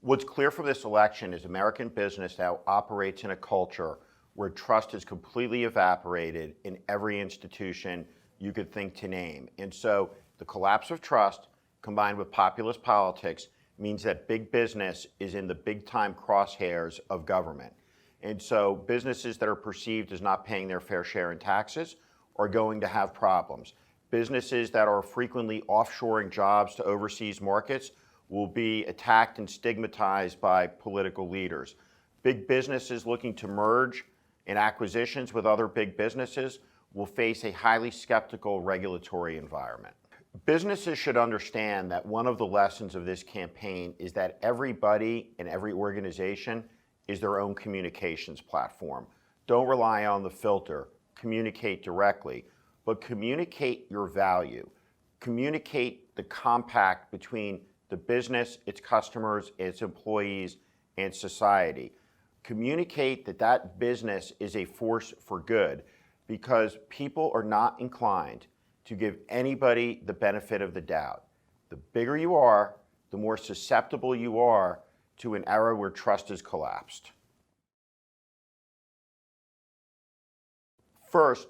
What's clear from this election is American business now operates in a culture where trust is completely evaporated in every institution you could think to name. And so the collapse of trust combined with populist politics means that big business is in the big time crosshairs of government. And so businesses that are perceived as not paying their fair share in taxes are going to have problems. Businesses that are frequently offshoring jobs to overseas markets will be attacked and stigmatized by political leaders. Big businesses looking to merge in acquisitions with other big businesses will face a highly skeptical regulatory environment. Businesses should understand that one of the lessons of this campaign is that everybody and every organization is their own communications platform. Don't rely on the filter. Communicate directly, but communicate your value. Communicate the compact between the business, its customers, its employees, and society. Communicate that that business is a force for good, because people are not inclined to give anybody the benefit of the doubt. The bigger you are, the more susceptible you are to an era where trust has collapsed. First,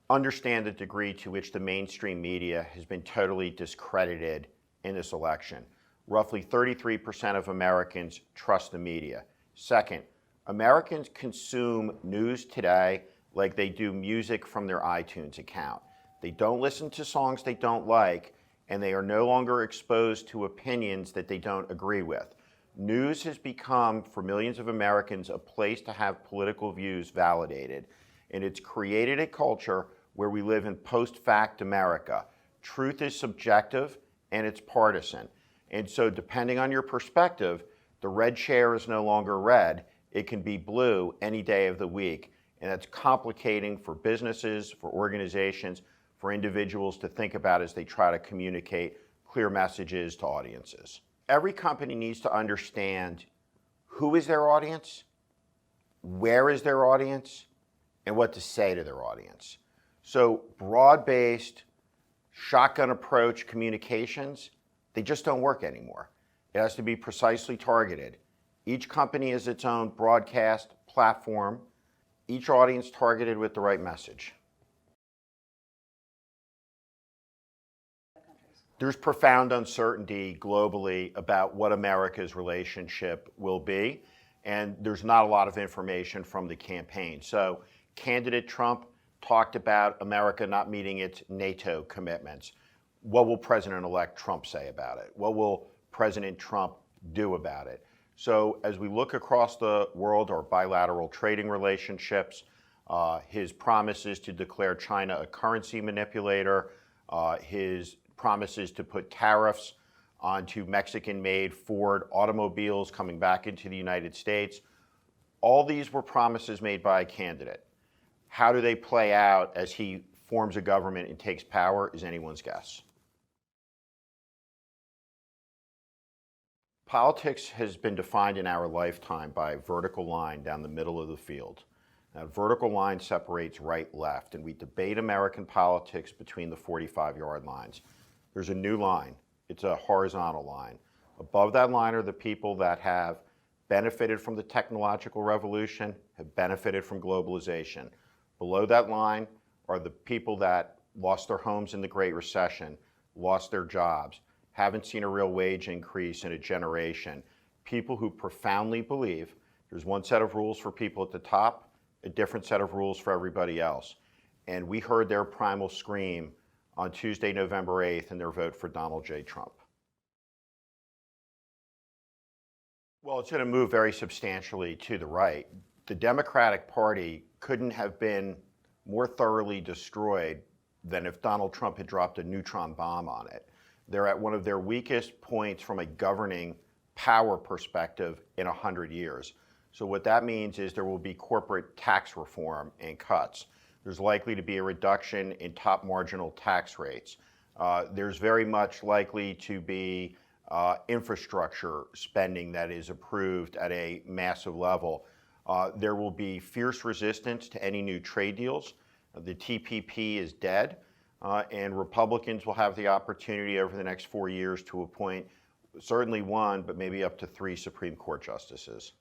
understand the degree to which the mainstream media has been totally discredited in this election. Roughly 33% of Americans trust the media. Second, Americans consume news today like they do music from their iTunes account. They don't listen to songs they don't like, and they are no longer exposed to opinions that they don't agree with. News has become, for millions of Americans, a place to have political views validated, and it's created a culture where we live in post-fact America. Truth is subjective and it's partisan. And so depending on your perspective, the red chair is no longer red. It can be blue any day of the week. And that's complicating for businesses, for organizations, for individuals to think about as they try to communicate clear messages to audiences. Every company needs to understand who is their audience, where is their audience, and what to say to their audience. So broad-based, shotgun approach communications, they just don't work anymore. It has to be precisely targeted. Each company has its own broadcast platform, each audience targeted with the right message. There's profound uncertainty globally about what America's relationship will be, and there's not a lot of information from the campaign. So candidate Trump talked about America not meeting its NATO commitments. What will President-elect Trump say about it? What will President Trump do about it? So as we look across the world, our bilateral trading relationships, his promises to declare China a currency manipulator, his promises to put tariffs onto Mexican-made Ford automobiles coming back into the United States, all these were promises made by a candidate. How do they play out as he forms a government and takes power is anyone's guess. Politics has been defined in our lifetime by a vertical line down the middle of the field. That vertical line separates right-left, and we debate American politics between the 45-yard lines. There's a new line. It's a horizontal line. Above that line are the people that have benefited from the technological revolution, have benefited from globalization. Below that line are the people that lost their homes in the Great Recession, lost their jobs, haven't seen a real wage increase in a generation. People who profoundly believe there's one set of rules for people at the top, a different set of rules for everybody else. And we heard their primal scream on Tuesday, November 8th in their vote for Donald J. Trump. Well, it's going to move very substantially to the right. The Democratic Party couldn't have been more thoroughly destroyed than if Donald Trump had dropped a neutron bomb on it. They're at one of their weakest points from a governing power perspective in 100 years. So what that means is there will be corporate tax reform and cuts. There's likely to be a reduction in top marginal tax rates. There's very much likely to be infrastructure spending that is approved at a massive level. There will be fierce resistance to any new trade deals. The TPP is dead, and Republicans will have the opportunity over the next 4 years to appoint certainly one, but maybe up to 3 Supreme Court justices.